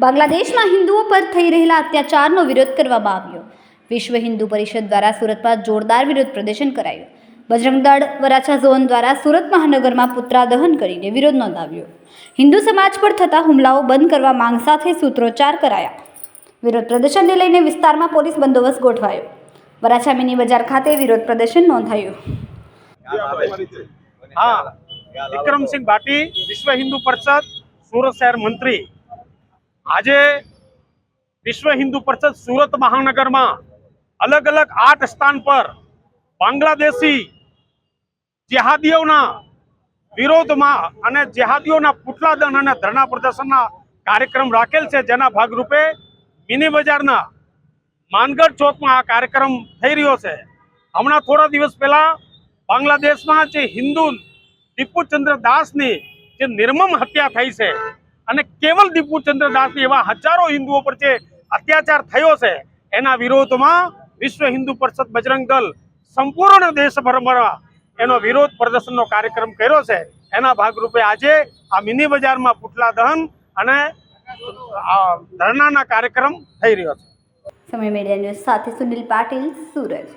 બાંગ્લાદેશમાં હિન્દુઓ પર થઈ રહેલા અત્યાચારનો વિરોધ કરવામાં આવ્યો। વિશ્વ હિન્દુ પરિષદ દ્વારા સુરતમાં જોરદાર વિરોધ પ્રદર્શન કરાયું। બજરંગ દળ વરાછા ઝોન દ્વારા સુરત મહાનગરમાં પુતળા દહન કરીને વિરોધ નોંધાવ્યો। હિન્દુ સમાજ પર થતા હુમલાઓ બંધ કરવા માંગ સાથે સૂત્રોચ્ચાર કરાયા। વિરોધ પ્રદર્શનને લઈને વિસ્તારમાં પોલીસ બંદોબસ્ત ગોઠવાયો। વરાછા મિની બજાર ખાતે વિરોધ પ્રદર્શન નોંધાયું। વિક્રમસિંહ ભાટી, વિશ્વ હિન્દુ પરિષદ સુરત શહેર મંત્રી। આજે વિશ્વ હિન્દુ પરિષદ સુરત મહાનગર में अलग अलग 8 स्थान पर बांग्लादेशी जिहादियों विरोध में जिहादियों पुतला दहन और धरना प्रदर्शन कार्यक्रम राखेल है। जेना भागरूपे मिनी बजार मानगढ़ चौक में आ कार्यक्रम थई रह्यो छे। हमणां थोड़ा दिवस पहला बांग्लादेश में जे हिंदू दीपू चंद्र दास ने जे निर्मम हत्या थई छे અને કેવલ દીપુ ચંદ્ર દાસની એવા હજારો હિન્દુઓ પર જે અત્યાચાર થયો છે એના વિરોધમાં વિશ્વ હિન્દુ પરિષદ બજરંગ દળ સંપૂર્ણ દેશભરમાં એનો વિરોધ પ્રદર્શનનો કાર્યક્રમ કર્યો છે। એના ભાગરૂપે આજે આ મિની બજારમાં પુતળા દહન અને ધરણાના કાર્યક્રમ થઈ રહ્યો છે। સમય મીડિયા ન્યૂઝ સાથે સુનિલ પાટીલ, સુરત।